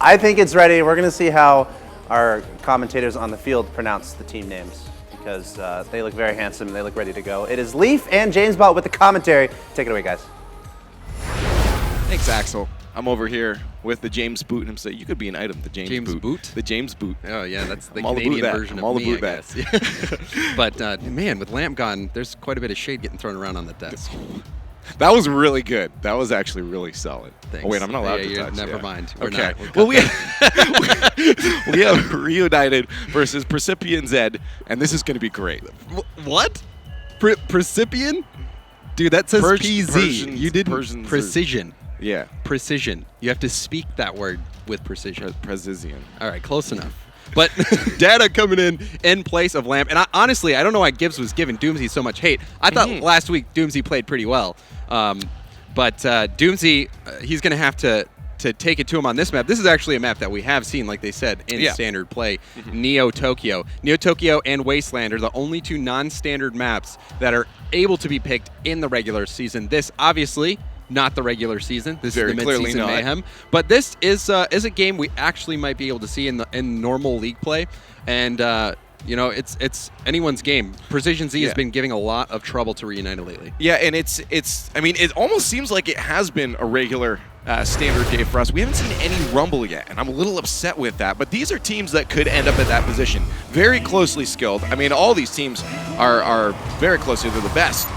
I think it's ready. We're going to see how our commentators on the field pronounce the team names because they look very handsome and they look ready to go. It is Leaf and James Bott with the commentary. Take it away, guys. Thanks, Axel. I'm over here with the James Boot himself. You could be an item, the James Boot. The James Boot. Oh, yeah, that's the Canadian version of me, I guess. But, man, with Lamp gone, there's quite a bit of shade getting thrown around on the desk. That was really good. That was actually really solid. Thanks. Oh, wait, I'm not allowed to touch. Never mind. Okay. Well, we have Reunited versus Precipient Zed, and this is going to be great. What? Precipient? Dude, that says PZ. You did precision. Yeah. Precision. You have to speak that word with precision. Precision. All right, close enough. But Data coming in place of Lamp. And honestly, I don't know why Gibbs was giving Doomsy so much hate. I thought last week Doomsy played pretty well. But Doomsy, he's going to have to take it to him on this map. This is actually a map that we have seen, like they said, in standard play. Neo Tokyo. Neo Tokyo and Wasteland are the only two non-standard maps that are able to be picked in the regular season. This, obviously, not the regular season. This is the mid-season Mayhem. But this is a game we actually might be able to see in normal league play. And, you know, it's anyone's game. Precision Z has been giving a lot of trouble to Reunited lately. Yeah, and I mean, it almost seems like it has been a regular standard day for us. We haven't seen any Rumble yet, and I'm a little upset with that. But these are teams that could end up at that position. Very closely skilled. I mean, all these teams are very closely. They're the best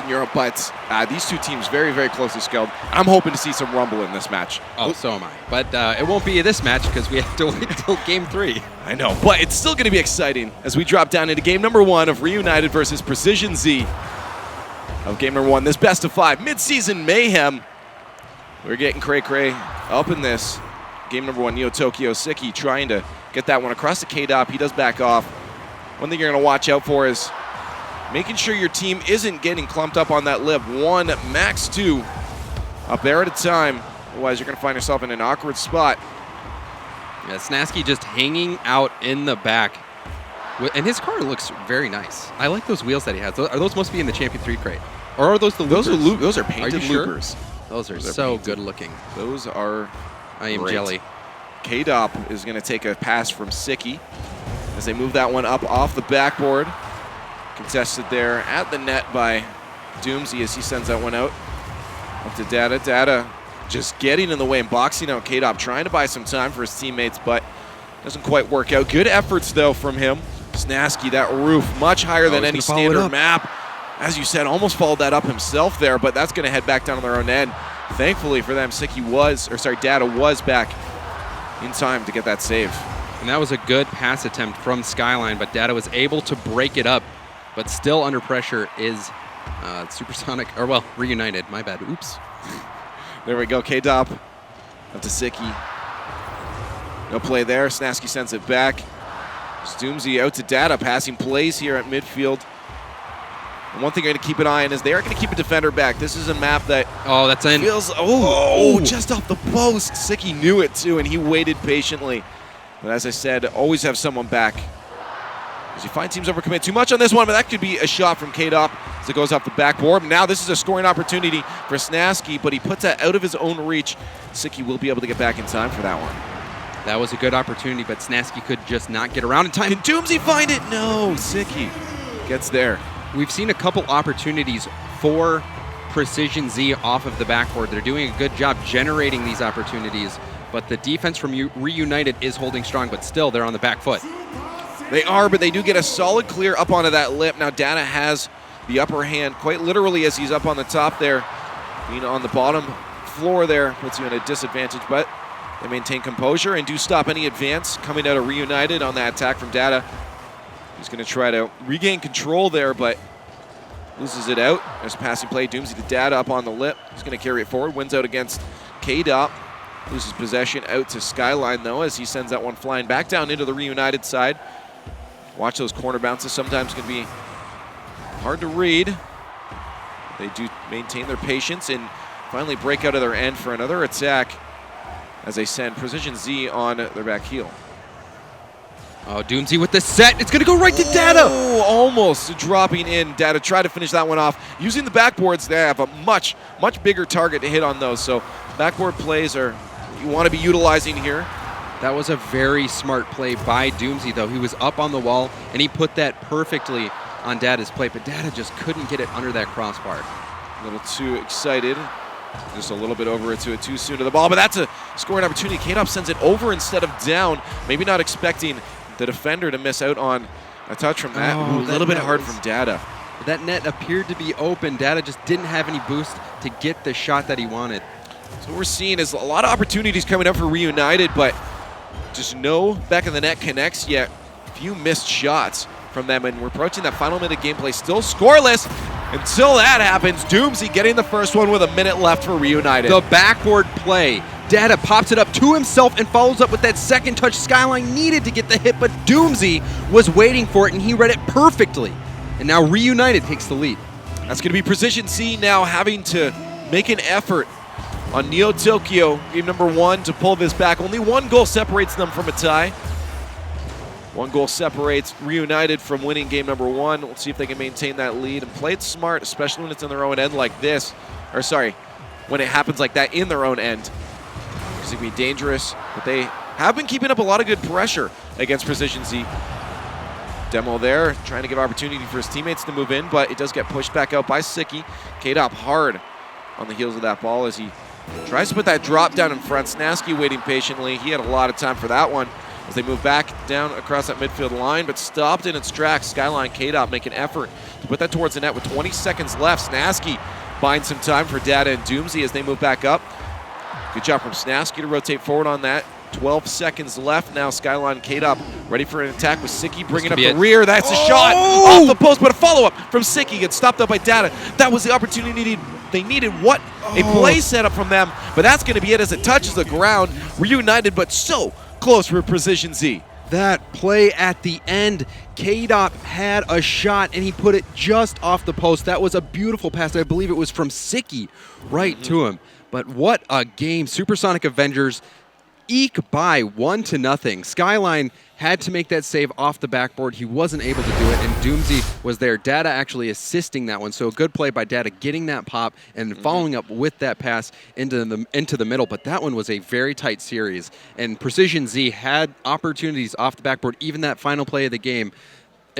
in Europe, but these two teams very, very closely skilled. I'm hoping to see some Rumble in this match. Oh, so am I. But it won't be this match because we have to wait until Game 3. I know, but it's still going to be exciting as we drop down into Game number 1 of Reunited versus Precision Z of Game number 1. This best of 5 mid-season Mayhem. We're getting cray-cray up in this. Game number 1, Neo Tokyo. Siki trying to get that one across the K-Dop. He does back off. One thing you're going to watch out for is making sure your team isn't getting clumped up on that lip. 1, max 2 up there at a time. Otherwise, you're going to find yourself in an awkward spot. Yeah, Snasky just hanging out in the back. And his car looks very nice. I like those wheels that he has. Are those supposed to be in the Champion 3 crate? Or are those the loopers? Those are painted loopers. Those are so good looking. Those are I am great. jelly. K-Dop is going to take a pass from Siki as they move that one up off the backboard. Contested there at the net by Doomsy as he sends that one out. Up to Data. Data just getting in the way and boxing out K-Dop, trying to buy some time for his teammates, but doesn't quite work out. Good efforts, though, from him. Snasky, that roof, much higher than any standard map. As you said, almost followed that up himself there, but that's going to head back down on their own end. Thankfully for them, Data was back in time to get that save. And that was a good pass attempt from Skyline, but Data was able to break it up. But still under pressure is Supersonic, or well, Reunited. My bad. Oops. There we go. K-Dop up to Siki. No play there. Snasky sends it back. Doomsy out to Data. Passing plays here at midfield. And one thing you're going to keep an eye on is they are going to keep a defender back. This is a map that that's in. Feels, just off the post. Siki knew it too, and he waited patiently. But as I said, always have someone back. As you find teams overcommit too much on this one, but that could be a shot from K-Dop as it goes off the backboard. Now this is a scoring opportunity for Snasky, but he puts that out of his own reach. Siki will be able to get back in time for that one. That was a good opportunity, but Snasky could just not get around in time. Can Doomsy find it? No, Siki gets there. We've seen a couple opportunities for Precision Z off of the backboard. They're doing a good job generating these opportunities, but the defense from Reunited is holding strong, but still they're on the back foot. They are, but they do get a solid clear up onto that lip. Now Data has the upper hand, quite literally, as he's up on the top there. Being on the bottom floor there puts you in a disadvantage, but they maintain composure and do stop any advance coming out of Reunited on that attack from Data. He's going to try to regain control there, but loses it out. There's a passing play. Doomsy to Data up on the lip. He's going to carry it forward. Wins out against K-Dop. Loses possession out to Skyline, though, as he sends that one flying back down into the Reunited side. Watch those corner bounces. Sometimes can be hard to read. They do maintain their patience and finally break out of their end for another attack as they send Precision Z on their back heel. Oh, Doomsy with the set. It's going to go right to Data. Oh, almost dropping in. Data try to finish that one off. Using the backboards, they have a much bigger target to hit on those. So backboard plays are you want to be utilizing here. That was a very smart play by Doomsy, though. He was up on the wall, and he put that perfectly on Dada's plate, but Dada just couldn't get it under that crossbar. A little too excited. Just a little bit over it to it too soon to the ball, but that's a scoring opportunity. K-Dop sends it over instead of down, maybe not expecting the defender to miss out on a touch from that. Ooh, a little bit hard from Dada. That net appeared to be open. Dada just didn't have any boost to get the shot that he wanted. So what we're seeing is a lot of opportunities coming up for Reunited, but just no back of the net connects yet. Few missed shots from them, and we're approaching that final minute gameplay, still scoreless. Until that happens, Doomsy getting the first one with a minute left for Reunited. The backward play. Dada pops it up to himself and follows up with that second touch. Skyline needed to get the hit, but Doomsy was waiting for it, and he read it perfectly. And now Reunited takes the lead. That's going to be Precision Z now having to make an effort on Neo Tokyo, game number 1, to pull this back. Only one goal separates them from a tie. One goal separates Reunited from winning game number 1. We'll see if they can maintain that lead and play it smart, especially when it's in their own end like this. Or sorry, when it happens like that in their own end. It's going to be dangerous, but they have been keeping up a lot of good pressure against Precision Z. Demo there, trying to give opportunity for his teammates to move in, but it does get pushed back out by Sicky. K-Dop hard on the heels of that ball as he tries to put that drop down in front. Snasky waiting patiently. He had a lot of time for that one as they move back down across that midfield line, but stopped in its tracks. Skyline K-Dop make an effort to put that towards the net with 20 seconds left. Snasky buying some time for Dada and Doomsy as they move back up. Good job from Snasky to rotate forward on that. 12 seconds left now. Skyline K-Dop ready for an attack with Sicky bringing up the rear. That's a shot off the post, but a follow-up from Sicky gets stopped up by Dada. That was the opportunity they needed. What a play setup from them, but that's going to be it as it touches the ground. Reunited, but so close for Precision Z. That play at the end, K-Dop had a shot and he put it just off the post. That was a beautiful pass. I believe it was from Sicky right to him. But what a game. Supersonic Avengers eke by 1-0. Skyline had to make that save off the backboard. He wasn't able to do it, and Doomsy was there. Dada actually assisting that one, so a good play by Dada getting that pop and following up with that pass into the middle. But that one was a very tight series, and Precision Z had opportunities off the backboard. Even that final play of the game,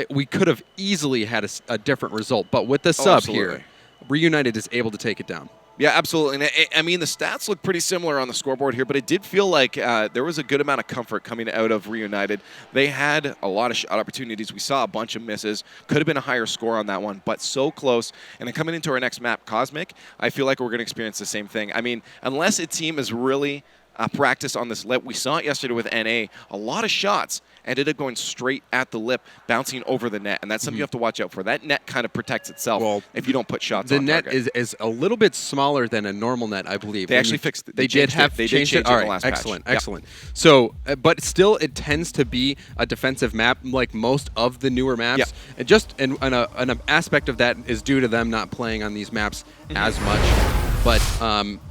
we could have easily had a different result. But with the sub here, Reunited is able to take it down. Yeah, absolutely. And I mean, the stats look pretty similar on the scoreboard here, but it did feel like there was a good amount of comfort coming out of Reunited. They had a lot of shot opportunities. We saw a bunch of misses. Could have been a higher score on that one, but so close. And then coming into our next map, Cosmic, I feel like we're going to experience the same thing. I mean, unless a team is really practice on this lip, we saw it yesterday with NA. A lot of shots ended up going straight at the lip, bouncing over the net, and that's something you have to watch out for. That net kind of protects itself if you don't put shots on target. The net is a little bit smaller than a normal net, I believe. They actually fixed it. They did change it. All right, excellent. So, but still, it tends to be a defensive map like most of the newer maps. And just an aspect of that is due to them not playing on these maps as much. But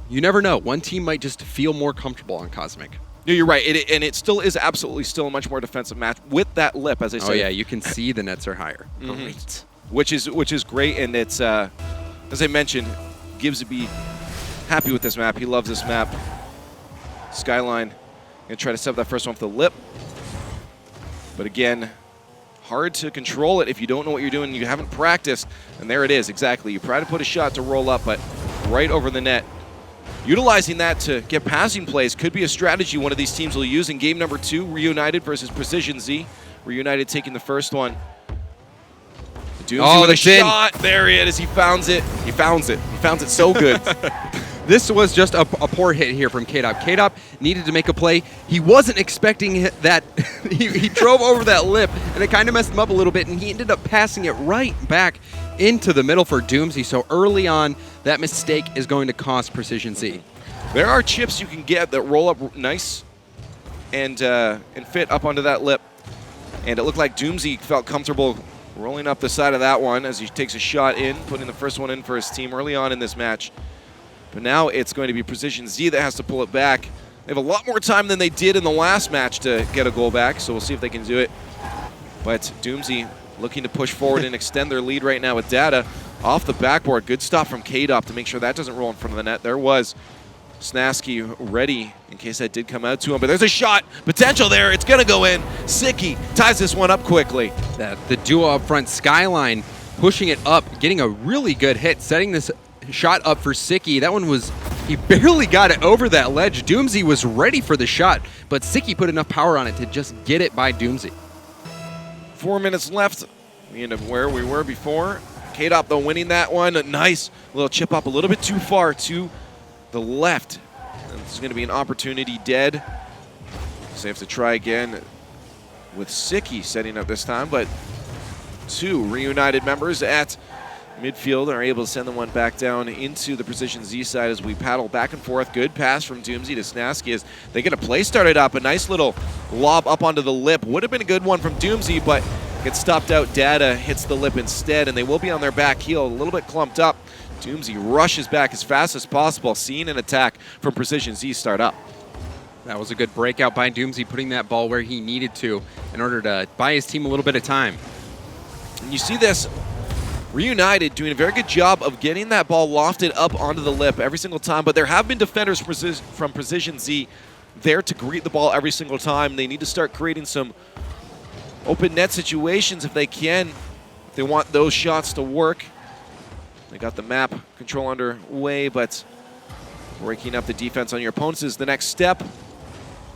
you never know. One team might just feel more comfortable on Cosmic. No, you're right. And it still is absolutely still a much more defensive match with that lip, as I said. Oh, yeah. You can see the nets are higher. Great. Which is great. And it's, as I mentioned, Gibbs would be happy with this map. He loves this map. Skyline going to try to set up that first one with the lip. But again, hard to control it if you don't know what you're doing and you haven't practiced. And there it is, exactly. You try to put a shot to roll up, but right over the net. Utilizing that to get passing plays could be a strategy one of these teams will use in game number 2, Reunited versus Precision Z. Reunited taking the first one. Doomsy with a shot. There it is. He founds it. He founds it. He founds it so good. This was just a poor hit here from K-Dop. K-Dop needed to make a play. He wasn't expecting that. he drove over that lip, and it kind of messed him up a little bit, and he ended up passing it right back into the middle for Doomsy. So early on, that mistake is going to cost Precision Z. There are chips you can get that roll up nice and fit up onto that lip. And it looked like Doomsy felt comfortable rolling up the side of that one as he takes a shot in, putting the first one in for his team early on in this match. But now it's going to be Precision Z that has to pull it back. They have a lot more time than they did in the last match to get a goal back, so we'll see if they can do it. But Doomsy looking to push forward and extend their lead right now with Dada off the backboard. Good stop from K-Dop to make sure that doesn't roll in front of the net. There was Snasky ready in case that did come out to him. But there's a shot potential there. It's going to go in. Sicky ties this one up quickly. The duo up front, Skyline pushing it up, getting a really good hit, setting this shot up for Sicky. That one was, he barely got it over that ledge. Doomsy was ready for the shot, but Sicky put enough power on it to just get it by Doomsy. 4 minutes left. We end up where we were before. K-Dop though winning that one. A nice little chip up a little bit too far to the left. This is going to be an opportunity dead. So they have to try again with Sicky setting up this time, but 2 Reunited members at midfield are able to send the one back down into the Precision Z side as we paddle back and forth. Good pass from Doomsy to Snasky as they get a play started up. A nice little lob up onto the lip. Would have been a good one from Doomsy, but gets stopped out. Data hits the lip instead, and they will be on their back heel, a little bit clumped up. Doomsy rushes back as fast as possible, seeing an attack from Precision Z start up. That was a good breakout by Doomsy, putting that ball where he needed to in order to buy his team a little bit of time. And you see this, Reunited doing a very good job of getting that ball lofted up onto the lip every single time, but there have been defenders from Precision Z there to greet the ball every single time. They need to start creating some open net situations if they can, if they want those shots to work. They got the map control underway, but breaking up the defense on your opponents is the next step.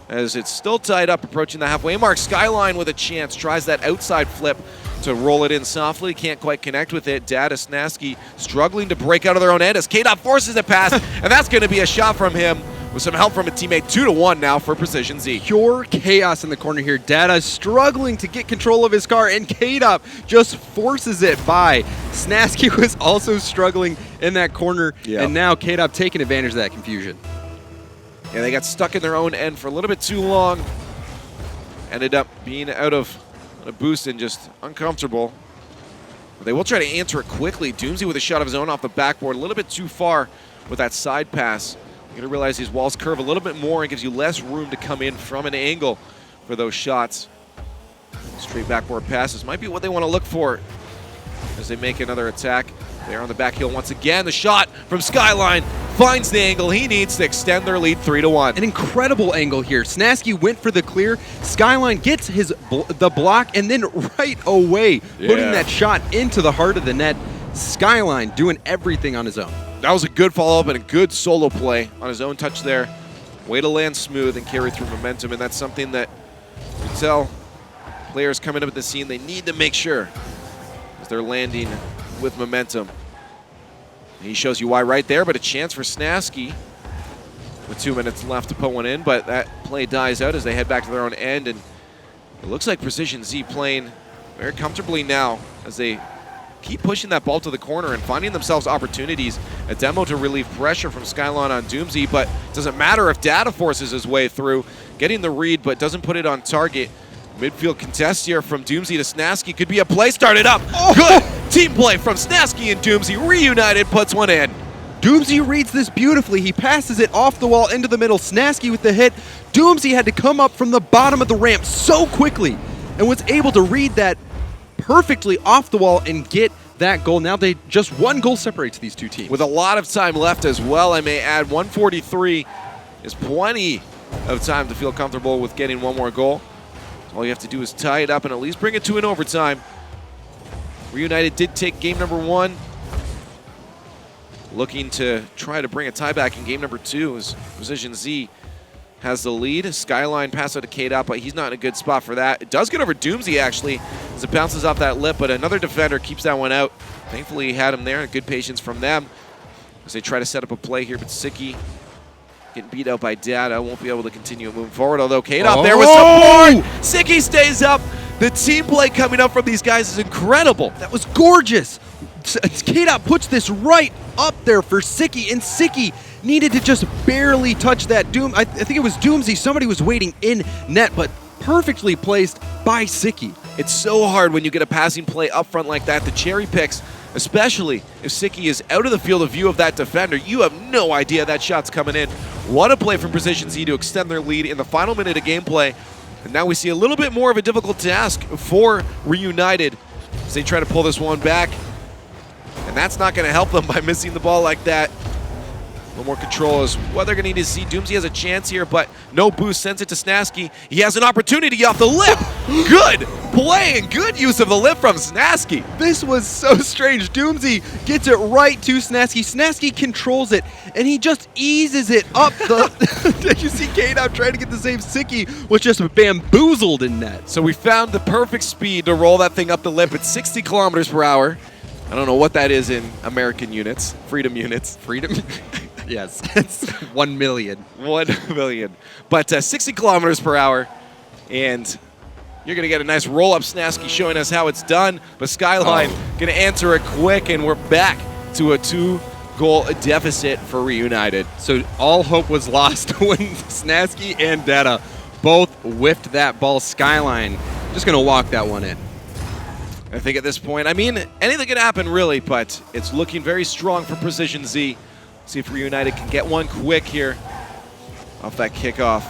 As it's still tied up, approaching the halfway mark. Skyline with a chance, tries that outside flip to roll it in softly. Can't quite connect with it. Data Snasky struggling to break out of their own end as K-Dop forces a pass, and that's going to be a shot from him with some help from a teammate. 2-1 now for Precision Z. Pure chaos in the corner here. Data struggling to get control of his car, and K-Dop just forces it by. Snasky was also struggling in that corner, and now K-Dop taking advantage of that confusion. Yeah, they got stuck in their own end for a little bit too long. Ended up being out of a boost and just uncomfortable. But they will try to answer it quickly. Doomsy with a shot of his own off the backboard, a little bit too far with that side pass. You're going to realize these walls curve a little bit more and gives you less room to come in from an angle for those shots. Straight backboard passes might be what they want to look for as they make another attack. They're on the back heel once again. The shot from Skyline finds the angle he needs to extend their lead 3-1. An incredible angle here. Snasky went for the clear. Skyline gets the block and then right away putting that shot into the heart of the net. Skyline doing everything on his own. That was a good follow-up and a good solo play on his own touch there. Way to land smooth and carry through momentum, and that's something that you can tell players coming up at the scene, they need to make sure as they're landing with momentum. He shows you why right there, but a chance for Snasky with 2 minutes left to put one in, but that play dies out as they head back to their own end, and it looks like Precision Z playing very comfortably now as they keep pushing that ball to the corner and finding themselves opportunities. A demo to relieve pressure from Skyline on Doomsy, but it doesn't matter if Data forces his way through, getting the read but doesn't put it on target. Midfield contest here from Doomsy to Snasky. Could be a play started up. Good team play from Snasky and Doomsy. Reunited puts one in. Doomsy reads this beautifully. He passes it off the wall into the middle. Snasky with the hit. Doomsy had to come up from the bottom of the ramp so quickly and was able to read that perfectly off the wall and get that goal. Now they just one goal separates these two teams. With a lot of time left as well, I may add. 1:43 is plenty of time to feel comfortable with getting one more goal. All you have to do is tie it up and at least bring it to an overtime. Reunited did take game number 1. Looking to try to bring a tie back in game number 2 as Precision Z has the lead. Skyline pass out to K-Dop, but he's not in a good spot for that. It does get over Doomsy, actually, as it bounces off that lip, but another defender keeps that one out. Thankfully, he had him there, and good patience from them as they try to set up a play here, but Sicky getting beat out by Data. Won't be able to continue moving forward, although K-Dop there with support. Sicky stays up. The team play coming up from these guys is incredible. That was gorgeous. K-Dop puts this right up there for Sicky, and Sicky needed to just barely touch that I think it was Doomsy. Somebody was waiting in net, but perfectly placed by Sicky. It's so hard when you get a passing play up front like that. The cherry picks, especially if Sicky is out of the field of view of that defender. You have no idea that shot's coming in. What a play from Precision Z to extend their lead in the final minute of gameplay. And now we see a little bit more of a difficult task for Reunited as they try to pull this one back. And that's not going to help them by missing the ball like that. little more control is what they're going to need to see. Doomsy has a chance here, but no boost. Sends it to Snasky. He has an opportunity off the lip. Good play and good use of the lip from Snasky. This was so strange. Doomsy gets it right to Snasky. Snasky controls it, and he just eases it up the... Did you see Kate out trying to get the same? Sicky was just bamboozled in net. So we found the perfect speed to roll that thing up the lip at 60 kilometers per hour. I don't know what that is in American units, freedom units. Freedom? Yes, it's 1 million. 1 million. But 60 kilometers per hour, and you're going to get a nice roll-up. Snasky showing us how it's done, but Skyline going to answer it quick, and we're back to a 2-goal deficit for Reunited. So all hope was lost when Snasky and Data both whiffed that ball. Skyline just going to walk that one in. I think at this point, I mean, anything can happen really, but it's looking very strong for Precision Z. See if Reunited can get one quick here off that kickoff.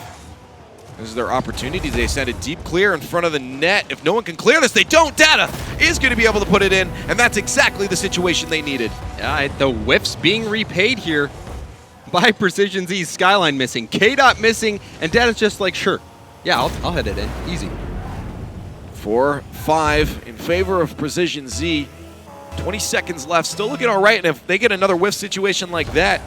This is their opportunity. They send it deep clear in front of the net. If no one can clear this, they don't. Data is going to be able to put it in, and that's exactly the situation they needed. Yeah, the whiffs being repaid here by Precision Z. Skyline missing, K-Dot missing, and Data's just like, sure. Yeah, I'll hit it in. Easy. 4-5 in favor of Precision Z. 20 seconds left, still looking all right, and if they get another whiff situation like that,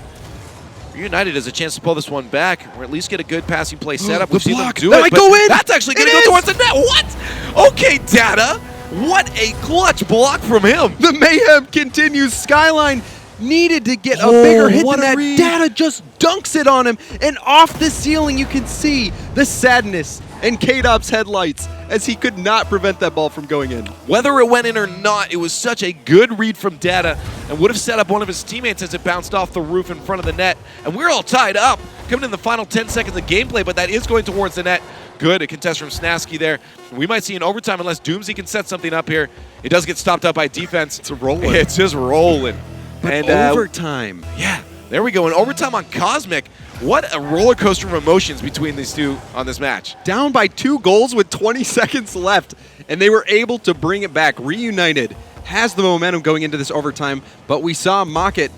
Reunited has a chance to pull this one back, or at least get a good passing play setup. We've seen them do that it, might but go in. That's actually going to go towards the net. What? Okay, Data. What a clutch block from him. The mayhem continues. Skyline needed to get a bigger hit than that. Data just dunks it on him, and off the ceiling you can see the sadness in K-Dop's headlights as he could not prevent that ball from going in. Whether it went in or not, it was such a good read from Data and would have set up one of his teammates as it bounced off the roof in front of the net. And we're all tied up coming in the final 10 seconds of gameplay, but that is going towards the net. Good, a contest from Snasky there. We might see an overtime unless Doomsy can set something up here. It does get stopped up by defense. It's rolling. It's just rolling. But and overtime. Yeah, there we go. An overtime on Cosmic. What a roller coaster of emotions between these two on this match. Down by 2 goals with 20 seconds left, and they were able to bring it back. Reunited has the momentum going into this overtime, but we saw Mocket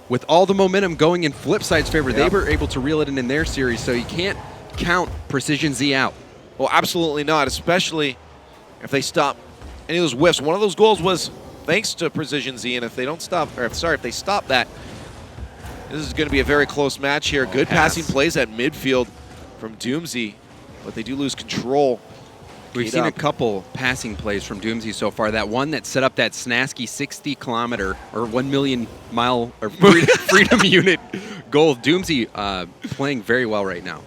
with all the momentum going in Flipside's favor. They were able to reel it in their series, so you can't count Precision Z out. Well, absolutely not, especially if they stop any of those whiffs. One of those goals was thanks to Precision Z, and if they don't stop, or if they stop that, this is going to be a very close match here. Good passing plays at midfield from Doomsy, but they do lose control. We've seen a couple passing plays from Doomsy so far. That one that set up that Snasky 60-kilometer or 1 million mile or freedom unit goal. Doomsy playing very well right now.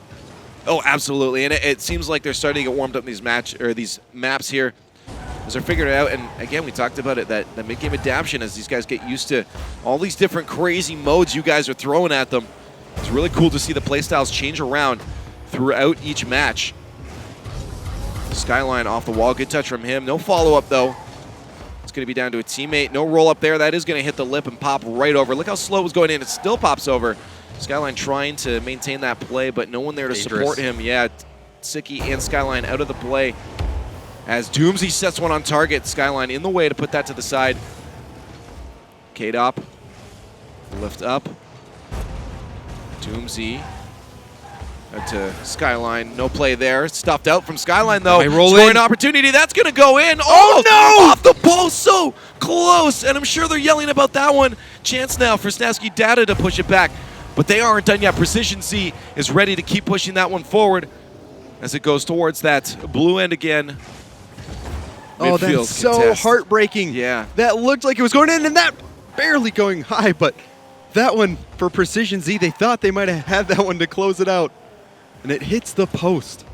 Oh, absolutely, and it seems like they're starting to get warmed up in these maps here as they're figuring it out. And again, we talked about it, that mid-game adaptation as these guys get used to all these different crazy modes you guys are throwing at them. It's really cool to see the playstyles change around throughout each match. Skyline off the wall, good touch from him. No follow-up though. It's going to be down to a teammate. No roll-up there. That is going to hit the lip and pop right over. Look how slow it was going in. It still pops over. Skyline trying to maintain that play, but no one there to support him. Yeah, Sicky and Skyline out of the play. As Doomsy sets one on target, Skyline in the way to put that to the side. K-Dop, lift up. Doomsy out to Skyline, no play there. Stuffed out from Skyline though. Scoring opportunity, that's gonna go in. Oh no! Off the post, so close. And I'm sure they're yelling about that one. Chance now for Snasky Data to push it back. But they aren't done yet. Precision Z is ready to keep pushing that one forward as it goes towards that blue end again. Oh, that's so heartbreaking. Yeah. That looked like it was going in, and that barely going high, but that one for Precision Z, they thought they might have had that one to close it out, and it hits the post.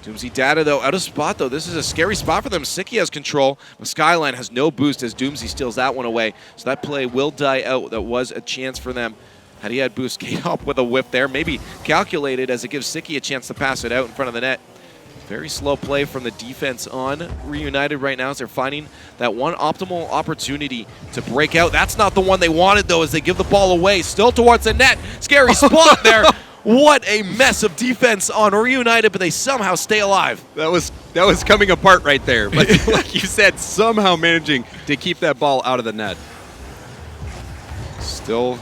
Doomsy Data, though, out of spot, though. This is a scary spot for them. Sicky has control, but Skyline has no boost as Doomsy steals that one away. So that play will die out. That was a chance for them. Had he had boost, came up with a whip there. Maybe calculated as it gives Sicky a chance to pass it out in front of the net. Very slow play from the defense on Reunited right now as they're finding that one optimal opportunity to break out. That's not the one they wanted, though, as they give the ball away. Still towards the net. Scary spot there. What a mess of defense on Reunited, but they somehow stay alive. That was coming apart right there. But like you said, somehow managing to keep that ball out of the net. Still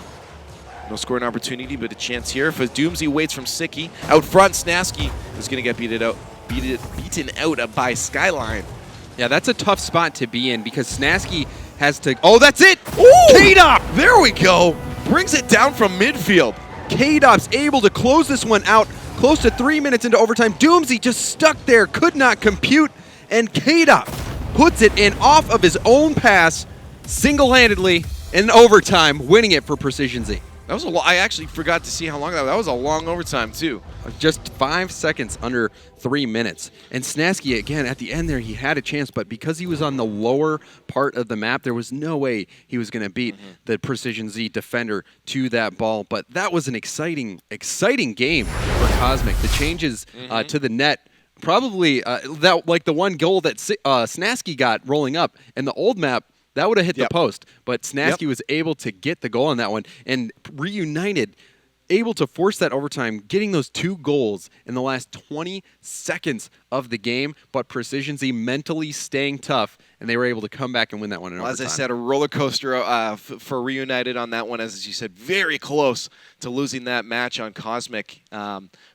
No scoring opportunity, but a chance here. If Doomsy waits from Sicky. Out front, Snasky is going to get beaten out by Skyline. Yeah, that's a tough spot to be in because Snasky has to... Oh, that's it! Ooh! K-Dop! There we go. Brings it down from midfield. K-Dop's able to close this one out close to 3 minutes into overtime. Doomsy just stuck there, could not compute, and K-Dop puts it in off of his own pass single-handedly in overtime, winning it for Precision Z. That was I actually forgot to see how long that was. That was a long overtime, too. Just 5 seconds under 3 minutes. And Snasky, again, at the end there, he had a chance, but because he was on the lower part of the map, there was no way he was going to beat the Precision Z defender to that ball. But that was an exciting game for Cosmic. The changes to the net, probably that like the one goal that Snasky got rolling up in the old map, that would have hit the post, but Snasky was able to get the goal on that one, and Reunited able to force that overtime, getting those 2 goals in the last 20 seconds of the game, but Precision Z mentally staying tough, and they were able to come back and win that one in overtime. As I said, a roller coaster for Reunited on that one, as you said, very close to losing that match on Cosmic.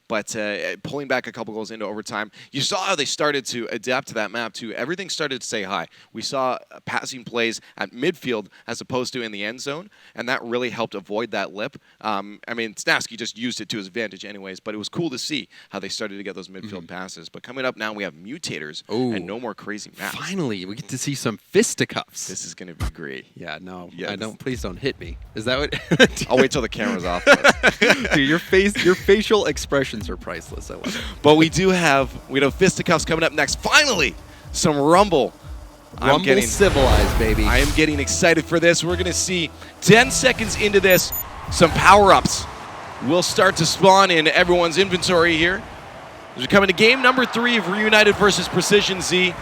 But pulling back a couple goals into overtime, you saw how they started to adapt to that map too. Everything started to say hi. We saw passing plays at midfield as opposed to in the end zone, and that really helped avoid that lip. I mean, Snasky just used it to his advantage anyways, but it was cool to see how they started to get those midfield passes. But coming up now, we have Mutators and no more crazy maps. Finally, we get to see some fisticuffs. This is going to be great. Yeah, no, Yes. I don't. Please don't hit me. Is that what? I'll wait till the camera's off. Dude, your facial expressions are priceless. I love it. But we have fisticuffs coming up next. Finally, some Rumble. Rumble civilized, baby. I am getting excited for this. We're going to see 10 seconds into this, some power-ups will start to spawn in everyone's inventory here. As we come into game number 3 of Reunited versus Precision Z.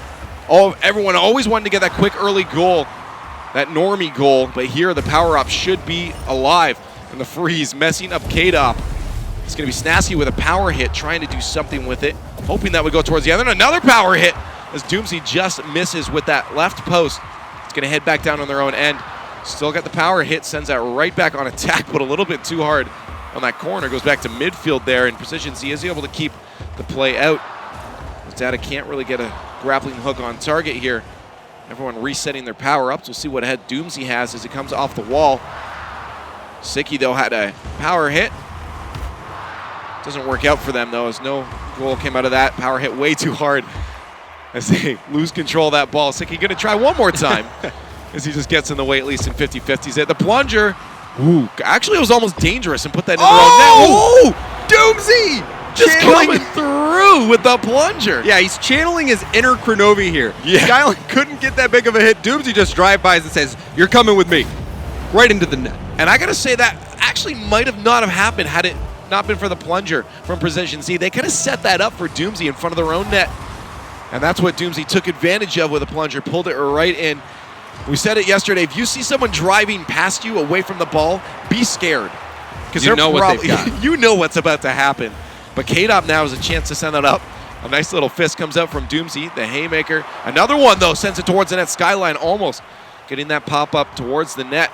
Everyone always wanted to get that quick early goal, that normie goal, but here the power-up should be alive. And the freeze messing up K-Dop. It's going to be Snasky with a power hit, trying to do something with it, hoping that would go towards the other. And another power hit as Doomsy just misses with that left post. It's going to head back down on their own end. Still got the power hit, sends that right back on attack, but a little bit too hard on that corner. Goes back to midfield there, and Precision Z is able to keep the play out. Data can't really get a grappling hook on target here. Everyone resetting their power-ups. We'll see what head Doomsy has as it comes off the wall. Sicky, though, had a power hit. Doesn't work out for them, though, as no goal came out of that. Power hit way too hard as they lose control of that ball. Sicky going to try one more time as he just gets in the way, at least in 50-50s. At the plunger, ooh, actually it was almost dangerous and put that in the wrong net. Doomsy! Just coming through with the plunger. Yeah, he's channeling his inner Kronovi here. Yeah. Skyline couldn't get that big of a hit. Doomsy just drive-bys and says, "You're coming with me." Right into the net. And I got to say that actually might have not have happened had it not been for the plunger from Precision Z. They kind of set that up for Doomsy in front of their own net. And that's what Doomsy took advantage of with a plunger, pulled it right in. We said it yesterday, if you see someone driving past you away from the ball, be scared. Because you know what they've got. You know what's about to happen. But K-Dop now has a chance to send that up. A nice little fist comes out from Doomsy, the haymaker. Another one, though, sends it towards the net. Skyline almost getting that pop-up towards the net.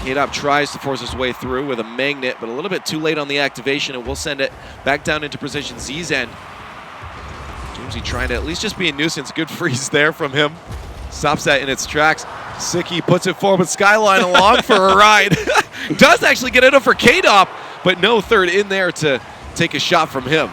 K-Dop tries to force his way through with a magnet, but a little bit too late on the activation, and we'll send it back down into Precision Z's end. Doomsy trying to at least just be a nuisance. Good freeze there from him. Stops that in its tracks. Sicky puts it forward with Skyline along for a ride. Does actually get it up for K-Dop, but no third in there to take a shot from him.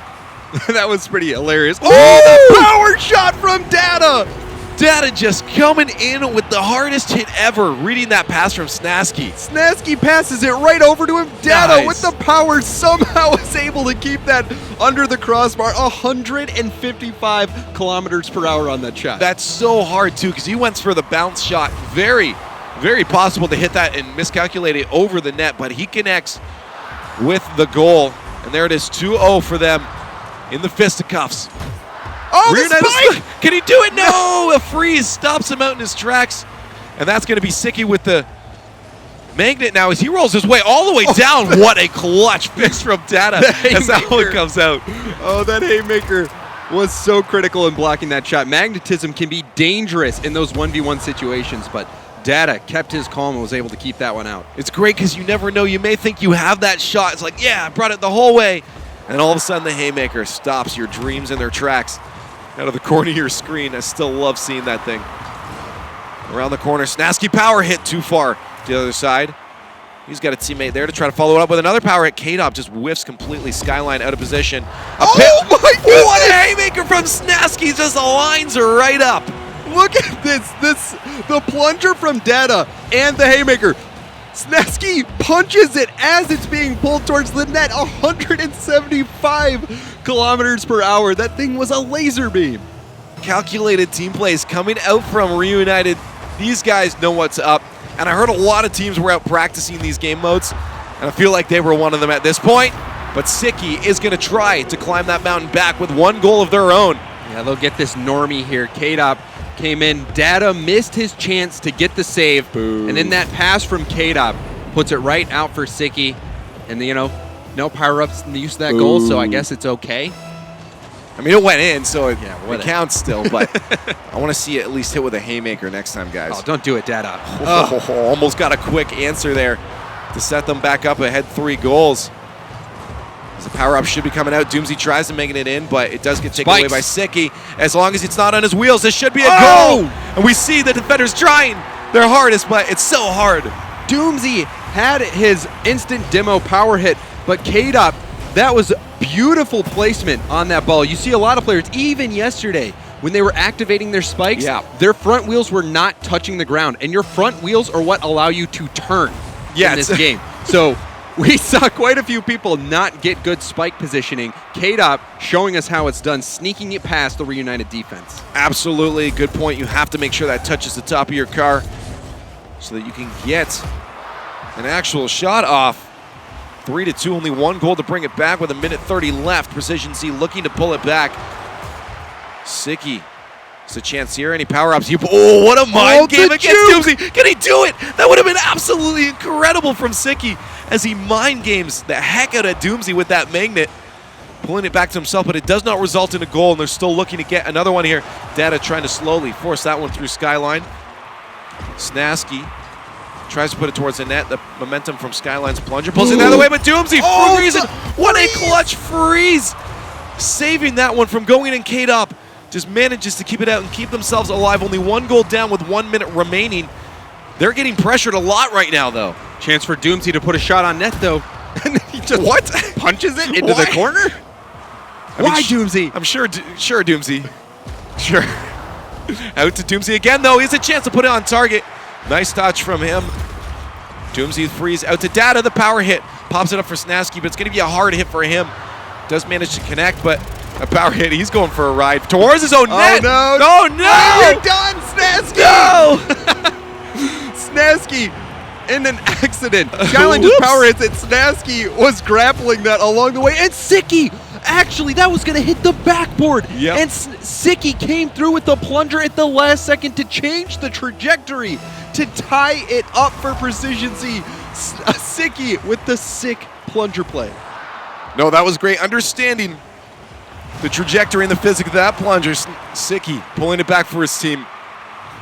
That was pretty hilarious. Oh, the power shot from Data! Data just coming in with the hardest hit ever, reading that pass from Snasky. Snasky passes it right over to him. Data with the power somehow is able to keep that under the crossbar. 155 kilometers per hour on that shot. That's so hard, too, because he went for the bounce shot. Very, very possible to hit that and miscalculate it over the net, but he connects with the goal. And there it is, 2-0 for them in the fisticuffs. Oh, the spike! Can he do it? No! A freeze stops him out in his tracks. And that's going to be Sicky with the magnet now as he rolls his way all the way down. What a clutch fist from Data as that one comes out. Oh, that haymaker was so critical in blocking that shot. Magnetism can be dangerous in those 1v1 situations, but Data kept his calm and was able to keep that one out. It's great because you never know. You may think you have that shot. It's like, yeah, I brought it the whole way. And all of a sudden the haymaker stops your dreams in their tracks out of the corner of your screen. I still love seeing that thing. Around the corner, Snasky power hit too far to the other side. He's got a teammate there to try to follow it up with another power hit. K-Dop just whiffs completely. Skyline out of position. Oh my goodness! What a haymaker from Snasky, just lines her right up. Look at this, the plunger from Data and the haymaker. Snasky punches it as it's being pulled towards the net, 175 kilometers per hour. That thing was a laser beam. Calculated team plays coming out from Reunited. These guys know what's up. And I heard a lot of teams were out practicing these game modes, and I feel like they were one of them at this point. But Sicky is going to try to climb that mountain back with one goal of their own. Yeah, they'll get this normie here. K-Dop came in. Data missed his chance to get the save. Boo. And then that pass from K-Dop puts it right out for Sicky. And, no power-ups in the use of that goal, so I guess it's okay. I mean, it went in, so it counts still, but I want to see it at least hit with a haymaker next time, guys. Oh, don't do it, Data. Almost got a quick answer there to set them back up ahead 3 goals. The power-up should be coming out. Doomsy tries to make it in, but it does get taken away by Sicky. As long as it's not on his wheels, this should be a goal! And we see the defenders trying their hardest, but it's so hard. Doomsy had his instant demo power hit, but K-Dop, that was beautiful placement on that ball. You see a lot of players, even yesterday, when they were activating their spikes, their front wheels were not touching the ground. And your front wheels are what allow you to turn in this game. So we saw quite a few people not get good spike positioning. K-Dop showing us how it's done, sneaking it past the Reunited defense. Absolutely, good point. You have to make sure that touches the top of your car so that you can get an actual shot off. 3-2, only 1 goal to bring it back with 1:30 left. Precision Z looking to pull it back. Sicky, it's a chance here. Any power-ups? Oh, what a mind game against Doomsy. Can he do it? That would have been absolutely incredible from Sicky as he mind games the heck out of Doomsy with that magnet. Pulling it back to himself, but it does not result in a goal, and they're still looking to get another one here. Data trying to slowly force that one through Skyline. Snasky tries to put it towards the net. The momentum from Skyline's plunger pulls it the other way, but Doomsy freezes. What a clutch freeze! Saving that one from going in. K-Dop just manages to keep it out and keep themselves alive. Only 1 goal down with 1 minute remaining. They're getting pressured a lot right now, though. Chance for Doomsy to put a shot on net, though. And he just punches it into the corner? Why, Doomsy? I'm sure Doomsy. Sure. Out to Doomsy again, though. He has a chance to put it on target. Nice touch from him. Doomsy frees out to Data. The power hit. Pops it up for Snasky, but it's going to be a hard hit for him. Does manage to connect, but a power hit. He's going for a ride towards his own net. No. Oh, no. You're done, Snasky. No. Snasky in an accident. Skyline just power hits it. Snasky was grappling that along the way. And Sicky, actually, that was going to hit the backboard. Yep. And Sicky came through with the plunger at the last second to change the trajectory, to tie it up for Precision Z. Sicky with the sick plunger play. No, that was great. Understanding the trajectory and the physics of that plunger. Sicky pulling it back for his team.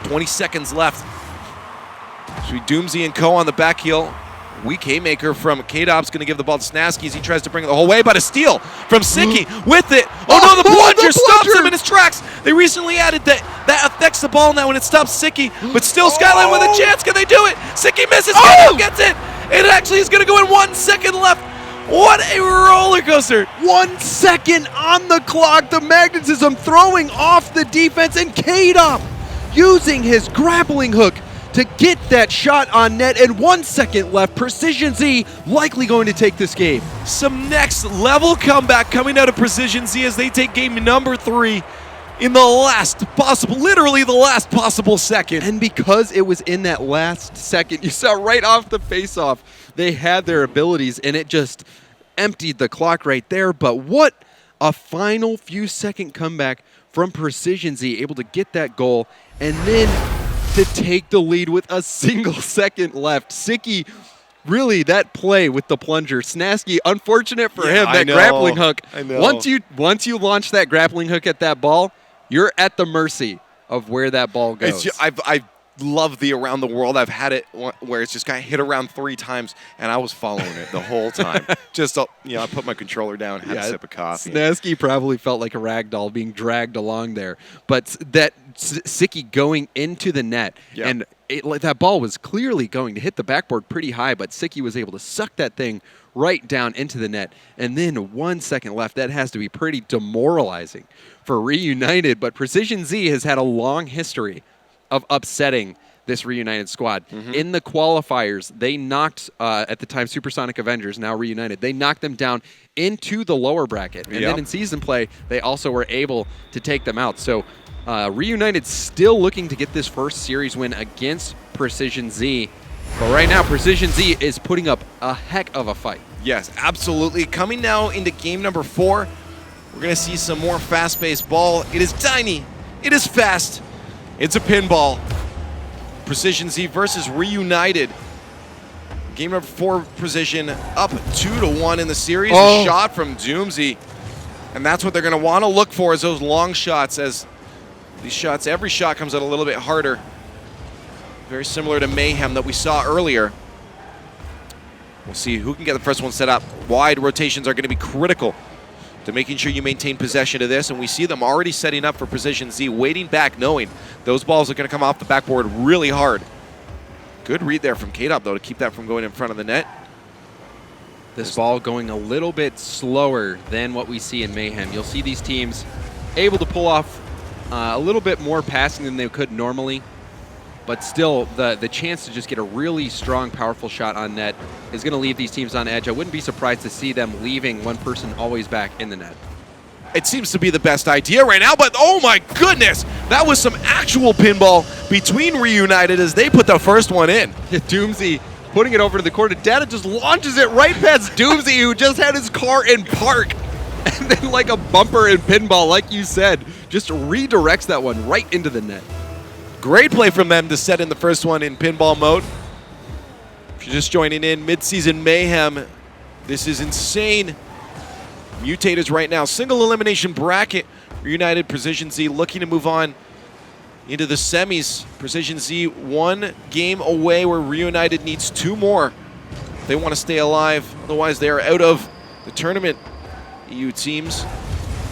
20 seconds left. Should be Doomsy and Co on the back heel. Weak haymaker from K-Dop's going to give the ball to Snasky as he tries to bring it the whole way, but a steal from Sicky with it. Oh no, the plunger stops him in his tracks. They recently added that affects the ball now when it stops Sicky, but still Skyline with a chance. Can they do it? Sicky misses, K-Dop gets it. It actually is going to go in 1 second left. What a roller coaster. 1 second on the clock. The magnetism throwing off the defense, and K-Dop using his grappling hook to get that shot on net, and 1 second left. Precision Z likely going to take this game. Some next level comeback coming out of Precision Z as they take game number 3 in the last possible, literally the last possible second. And because it was in that last second, you saw right off the face-off, they had their abilities, and it just emptied the clock right there. But what a final few second comeback from Precision Z, able to get that goal, and then to take the lead with a single second left. Sicky, really, that play with the plunger. Snasky, unfortunate for him, that grappling hook. I know. Once you launch that grappling hook at that ball, you're at the mercy of where that ball goes. love the around the world. I've had it where it's just got hit around 3 times, and I was following it the whole time. Just, I put my controller down, had a sip of coffee. Snasky probably felt like a rag doll being dragged along there. But that Sicky going into the net, and that ball was clearly going to hit the backboard pretty high, but Sicky was able to suck that thing right down into the net. And then 1 second left. That has to be pretty demoralizing for Reunited. But Precision Z has had a long history of upsetting this Reunited squad. In the qualifiers, they knocked, at the time, Supersonic Avengers, now Reunited, they knocked them down into the lower bracket. And then in season play, they also were able to take them out. So Reunited still looking to get this first series win against Precision Z. But right now, Precision Z is putting up a heck of a fight. Yes, absolutely. Coming now into game number 4, we're going to see some more fast-paced ball. It is tiny. It is fast. It's a pinball. Precision Z versus Reunited. Game number 4, Precision up 2-1 in the series. A shot from Doomsy. And that's what they're going to want to look for, is those long shots, as these shots, every shot comes out a little bit harder. Very similar to Mayhem that we saw earlier. We'll see who can get the first one set up. Wide rotations are going to be critical to making sure you maintain possession of this, and we see them already setting up for Precision Z, waiting back, knowing those balls are going to come off the backboard really hard. Good read there from K-Dop, though, to keep that from going in front of the net. This ball going a little bit slower than what we see in Mayhem. You'll see these teams able to pull off a little bit more passing than they could normally, but still the chance to just get a really strong, powerful shot on net is going to leave these teams on edge. I wouldn't be surprised to see them leaving one person always back in the net. It seems to be the best idea right now, but oh my goodness, that was some actual pinball between Reunited as they put the first one in. Doomsy putting it over to the corner. Data just launches it right past Doomsy, who just had his car in park. And then like a bumper in pinball, like you said, just redirects that one right into the net. Great play from them to set in the first one in pinball mode. If you're just joining in, mid-season Mayhem, this is insane. Mutators right now, single elimination bracket. Reunited, Precision Z looking to move on into the semis. Precision Z 1 game away, where Reunited needs 2 more. They want to stay alive, otherwise they are out of the tournament. EU teams.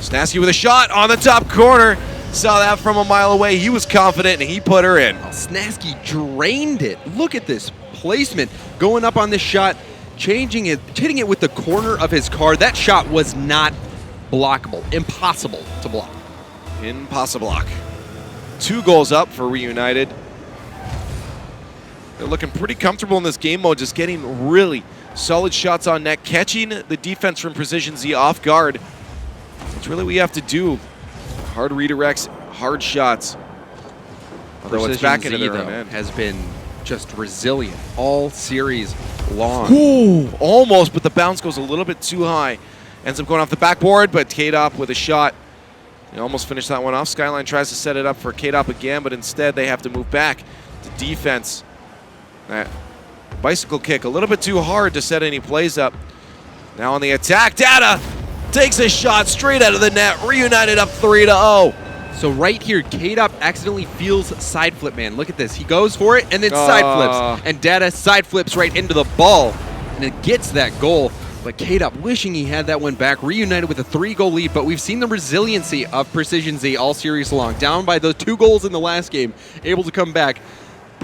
Snasky with a shot on the top corner. Saw that from a mile away. He was confident, and he put her in. Snasky drained it. Look at this placement. Going up on this shot, changing it, hitting it with the corner of his car. That shot was not blockable. Impossible to block. Impossible block. 2 goals up for Reunited. They're looking pretty comfortable in this game mode, just getting really solid shots on net, catching the defense from Precision Z off guard. That's really what you have to do. Hard redirects, hard shots. Although it's back into their own end. Has been just resilient all series long. Ooh, almost, but the bounce goes a little bit too high. Ends up going off the backboard, but K-Dop with a shot. They almost finished that one off. Skyline tries to set it up for K-Dop again, but instead they have to move back to defense. That bicycle kick a little bit too hard to set any plays up. Now on the attack, Data takes a shot straight out of the net. Reunited up 3-0. So right here, K-Dop accidentally feels side flip, man. Look at this. He goes for it and then side flips. And Data side flips right into the ball. And it gets that goal. But K-Dop wishing he had that one back. Reunited with a 3-goal lead. But we've seen the resiliency of Precision Z all series long. Down by those 2 goals in the last game. Able to come back.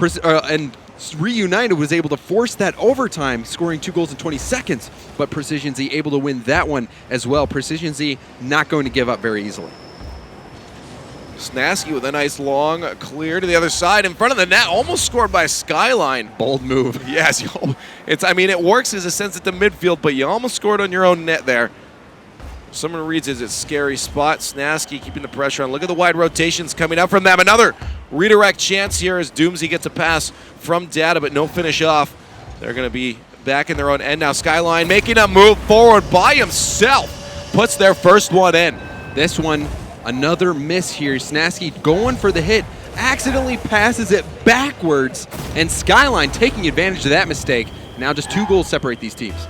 And Reunited was able to force that overtime, scoring 2 goals in 20 seconds. But Precision Z able to win that one as well. Precision Z not going to give up very easily. Snasky with a nice long clear to the other side in front of the net, almost scored by Skyline. Bold move. Yes, I mean, it works as a sense at the midfield, but you almost scored on your own net there. Someone reads it's a scary spot. Snasky keeping the pressure on. Look at the wide rotations coming up from them. Another redirect chance here as Doomsy gets a pass from Data, but no finish off. They're going to be back in their own end now. Skyline making a move forward by himself. Puts their first one in. This one, another miss here. Snasky going for the hit, accidentally passes it backwards, and Skyline taking advantage of that mistake. Now just 2 goals separate these teams.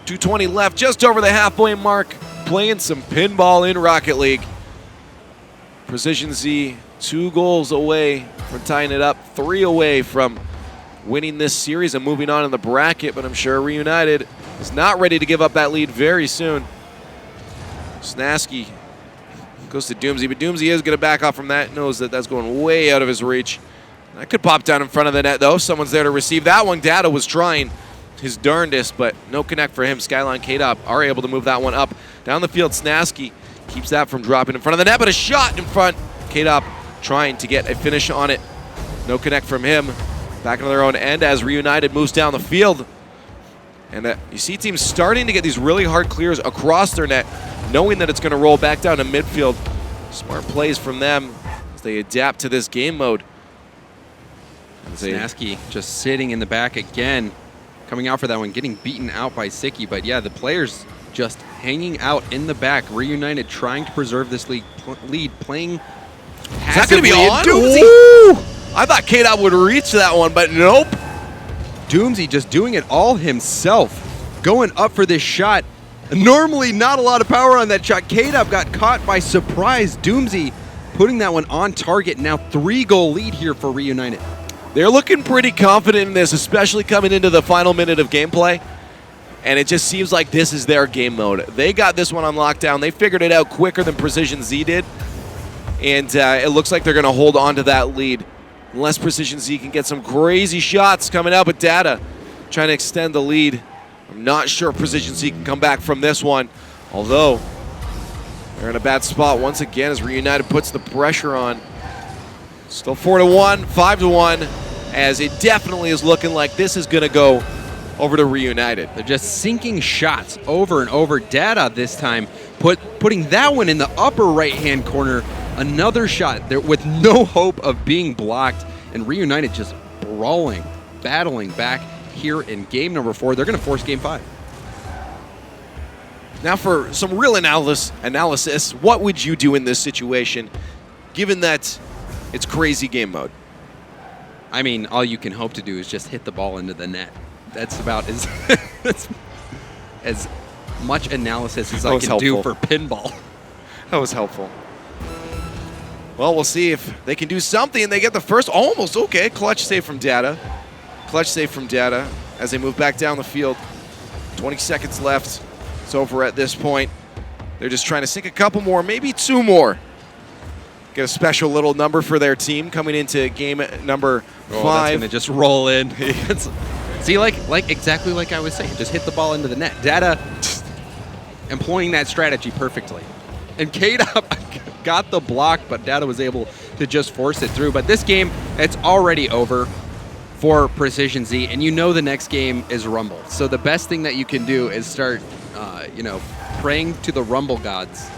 2:20 left, just over the halfway mark. Playing some pinball in Rocket League. Precision Z 2 goals away from tying it up, 3 away from winning this series and moving on in the bracket, but I'm sure Reunited is not ready to give up that lead very soon. Snasky goes to Doomsy, but Doomsy is going to back off from that, knows that that's going way out of his reach. That could pop down in front of the net, though. Someone's there to receive that one. Data was trying his darndest, but no connect for him. Skyline K-Dop are able to move that one up. Down the field, Snasky keeps that from dropping in front of the net, but a shot in front. K-Dop trying to get a finish on it. No connect from him. Back into their own end as Reunited moves down the field. And you see teams starting to get these really hard clears across their net, knowing that it's going to roll back down to midfield. Smart plays from them as they adapt to this game mode. Snasky just sitting in the back again, coming out for that one, getting beaten out by Sicky. But yeah, the players just hanging out in the back. Reunited trying to preserve this lead, playing passively. Is that going to be on? Doomsy. I thought K-Dop would reach that one, but nope. Doomsy just doing it all himself, going up for this shot. Normally not a lot of power on that shot. K-Dop got caught by surprise. Doomsy putting that one on target. Now 3-goal lead here for Reunited. They're looking pretty confident in this, especially coming into the final minute of gameplay. And it just seems like this is their game mode. They got this one on lockdown. They figured it out quicker than Precision Z did. And it looks like they're going to hold on to that lead. Unless Precision Z can get some crazy shots coming out with Data, trying to extend the lead. I'm not sure if Precision Z can come back from this one. Although, they're in a bad spot once again as Reunited puts the pressure on. Still 4-1, 5-1, as it definitely is looking like this is going to go over to Reunited. They're just sinking shots over and over. Data this time putting that one in the upper right-hand corner. Another shot there with no hope of being blocked. And Reunited just brawling, battling back here in game number 4. They're going to force game 5. Now for some real analysis, what would you do in this situation, given that it's crazy game mode? I mean, all you can hope to do is just hit the ball into the net. That's about as much analysis as I can do for pinball. That was helpful. Well, we'll see if they can do something. They get the first, almost okay. Clutch save from Data. Clutch save from Data as they move back down the field. 20 seconds left. It's over at this point. They're just trying to sink a couple more, maybe 2 more. Get a special little number for their team coming into game number 5. That's going to just roll in. See, like exactly like I was saying, just hit the ball into the net. Data employing that strategy perfectly. And K-Dop got the block, but Data was able to just force it through. But this game, it's already over for Precision Z, and you know the next game is Rumble. So the best thing that you can do is start, praying to the Rumble gods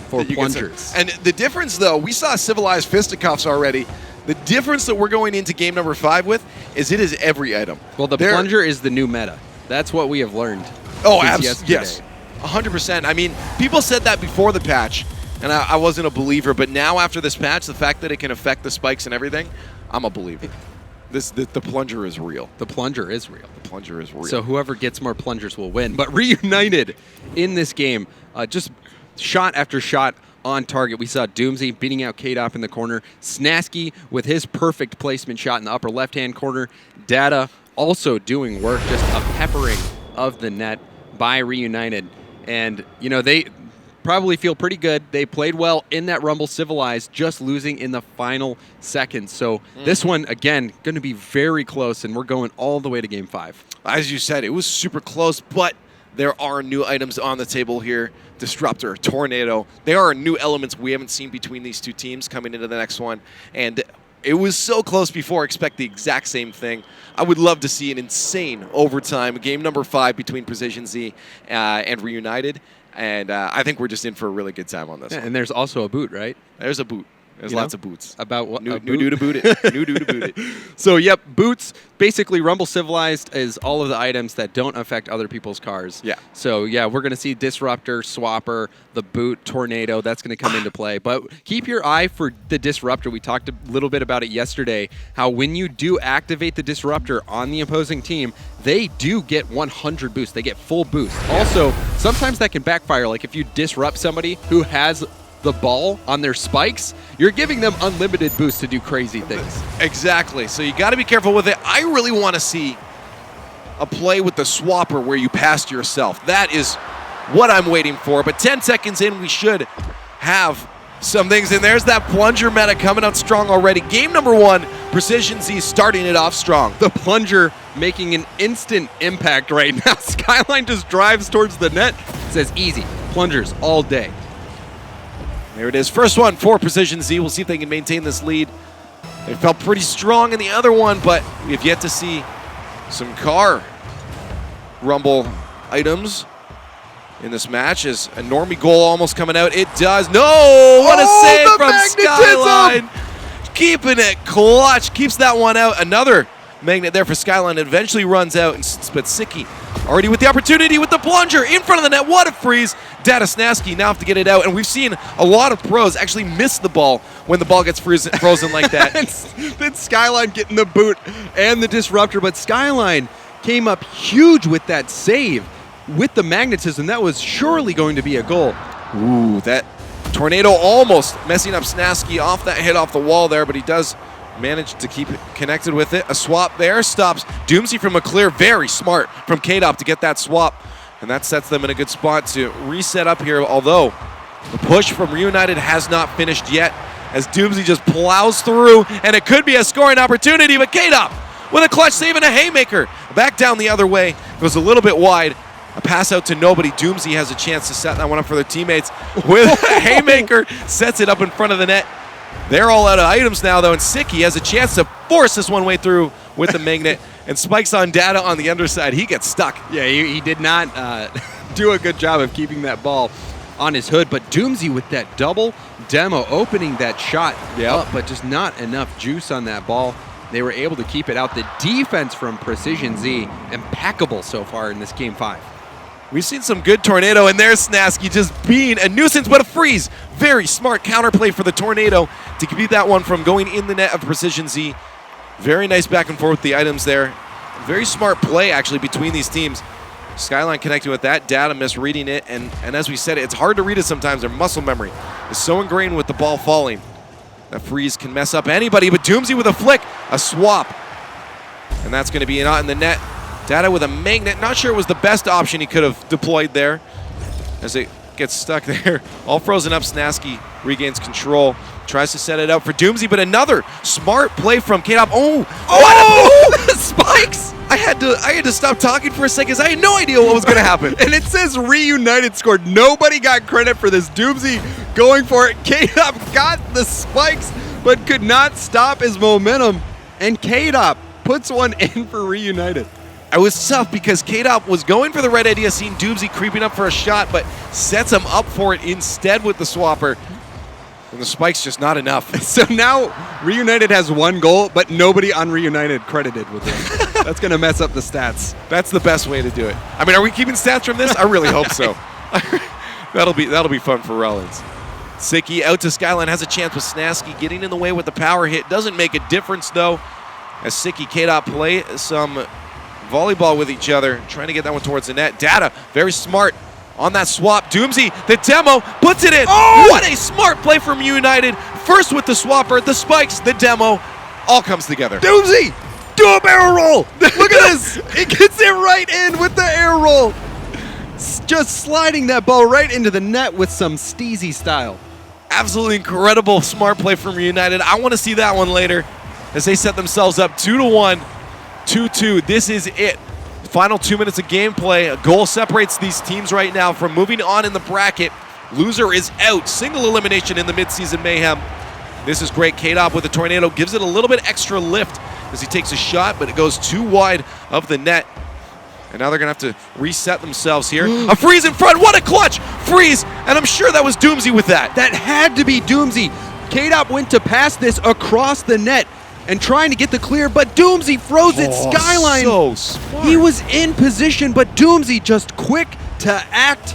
for plungers. And the difference, though, we saw civilized fisticuffs already. The difference that we're going into game number 5 with is it is every item. Well, the plunger is the new meta. That's what we have learned. Oh, absolutely. Yes. 100%. I mean, people said that before the patch, and I wasn't a believer. But now, after this patch, the fact that it can affect the spikes and everything, I'm a believer. The plunger is real. The plunger is real. The plunger is real. So whoever gets more plungers will win. But Reunited in this game, just shot after shot on target. We saw Doomsy beating out K-Dop in the corner. Snasky with his perfect placement shot in the upper left-hand corner. Data also doing work, just a peppering of the net by Reunited. And, they probably feel pretty good. They played well in that Rumble Civilized, just losing in the final seconds. So this one, again, going to be very close, and we're going all the way to Game 5. As you said, it was super close, but there are new items on the table here. Disruptor, Tornado. There are new elements we haven't seen between these two teams coming into the next one. And it was so close before. Expect the exact same thing. I would love to see an insane overtime. Game number 5 between Precision Z and Reunited. And I think we're just in for a really good time on this one. And there's also a boot, right? There's a boot. There's lots of boots. About what? New to boot it. New to boot it. So, yep, boots. Basically, Rumble Civilized is all of the items that don't affect other people's cars. Yeah. So, yeah, we're going to see Disruptor, Swapper, the boot, Tornado. That's going to come into play. But keep your eye for the Disruptor. We talked a little bit about it yesterday, how when you do activate the Disruptor on the opposing team, they do get 100 boost. They get full boost. Also, sometimes that can backfire. Like if you disrupt somebody who has the ball on their spikes, you're giving them unlimited boost to do crazy things. Exactly. So you got to be careful with it. I really want to see a play with the swapper where you passed yourself. That is what I'm waiting for. But 10 seconds in, we should have some things. And there's that plunger meta coming out strong already. Game number 1, Precision Z starting it off strong. The plunger making an instant impact right now. Skyline just drives towards the net, says easy. Plungers all day. There it is. First one for Precision Z. We'll see if they can maintain this lead. They felt pretty strong in the other one, but we've yet to see some car rumble items in this match. Is a normie goal almost coming out? It does. No! What a save from Skyline! Keeping it clutch. Keeps that one out. Another magnet there for Skyline. It eventually runs out, but Sicky already with the opportunity with the plunger in front of the net. What a freeze. Data Snasky now have to get it out. And we've seen a lot of pros actually miss the ball when the ball gets frozen like that. Then Skyline getting the boot and the disruptor, but Skyline came up huge with that save with the magnetism. That was surely going to be a goal. Ooh, that tornado almost messing up Snasky off that hit off the wall there, but he does manage to keep it connected with it. A swap there stops Doomsy from a clear. Very smart from K-Dop to get that swap, and that sets them in a good spot to reset up here, although the push from Reunited has not finished yet as Doomsy just plows through, and it could be a scoring opportunity, but K-Dop with a clutch save and a haymaker. Back down the other way. It was a little bit wide. A pass out to nobody. Doomsy has a chance to set that one up for their teammates with a haymaker. Sets it up in front of the net. They're all out of items now, though, and Sicky has a chance to force this one way through with the magnet and spikes on Data on the underside. He gets stuck. Yeah, he did not do a good job of keeping that ball on his hood, but Doomsy with that double demo opening that shot up, but just not enough juice on that ball. They were able to keep it out. The defense from Precision Z, impeccable so far in this Game 5. We've seen some good Tornado, and there's Snasky just being a nuisance, but a freeze. Very smart counterplay for the Tornado to keep that one from going in the net of Precision Z. Very nice back and forth with the items there. Very smart play, actually, between these teams. Skyline connecting with that, Data misreading it, and as we said, it's hard to read it sometimes. Their muscle memory is so ingrained with the ball falling. That freeze can mess up anybody, but Doomsy with a flick, a swap. And that's going to be not in the net. Data with a magnet. Not sure it was the best option he could have deployed there as it gets stuck there. All frozen up. Snasky regains control. Tries to set it up for Doomsy, but another smart play from K-Dop. What spikes! I had to stop talking for a second because I had no idea what was going to happen. And it says Reunited scored. Nobody got credit for this. Doomsy going for it. K-Dop got the spikes, but could not stop his momentum. And K-Dop puts one in for Reunited. It was tough because K-Dop was going for the right idea, seeing Doomsy creeping up for a shot, but sets him up for it instead with the swapper. And the spike's just not enough. So now Reunited has one goal, but nobody on Reunited credited with it. That's going to mess up the stats. That's the best way to do it. I mean, are we keeping stats from this? I really hope so. That'll be fun for Rollins. Sicky out to Skyline, has a chance with Snasky getting in the way with the power hit. Doesn't make a difference, though, as Sicky, K-Dop play some volleyball with each other, trying to get that one towards the net. Data, very smart on that swap. Doomsy, the demo, puts it in. Oh! What a smart play from United. First with the swapper, the spikes, the demo, all comes together. Doomsy, do a barrel roll. Look at this. It gets it right in with the air roll. Just sliding that ball right into the net with some steezy style. Absolutely incredible smart play from United. I want to see that one later as they set themselves up 2-1. 2-2. This is it. Final 2 minutes of gameplay. A goal separates these teams right now from moving on in the bracket. Loser is out. Single elimination in the midseason Mayhem. This is great. K-Dop with the Tornado gives it a little bit extra lift as he takes a shot, but it goes too wide of the net. And now they're going to have to reset themselves here. A freeze in front. What a clutch. Freeze. And I'm sure that was Doomsy with that. That had to be Doomsy. K-Dop went to pass this across the net and trying to get the clear, but Doomsy froze it. Skyline. So smart. He was in position, but Doomsy just quick to act.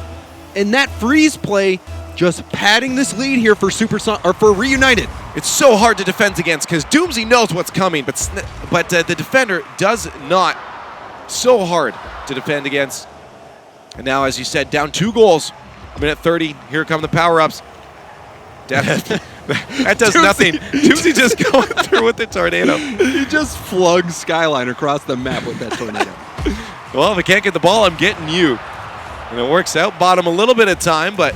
And that freeze play just padding this lead here for for Reunited. It's so hard to defend against because Doomsy knows what's coming, but the defender does not. So hard to defend against. And now, as you said, down 2 goals. Minute 30. Here come the power-ups. That does nothing. Doomsy just going through with the tornado. He just flung Skyline across the map with that tornado. Well, if I can't get the ball, I'm getting you. And it works out. Bottom a little bit of time, but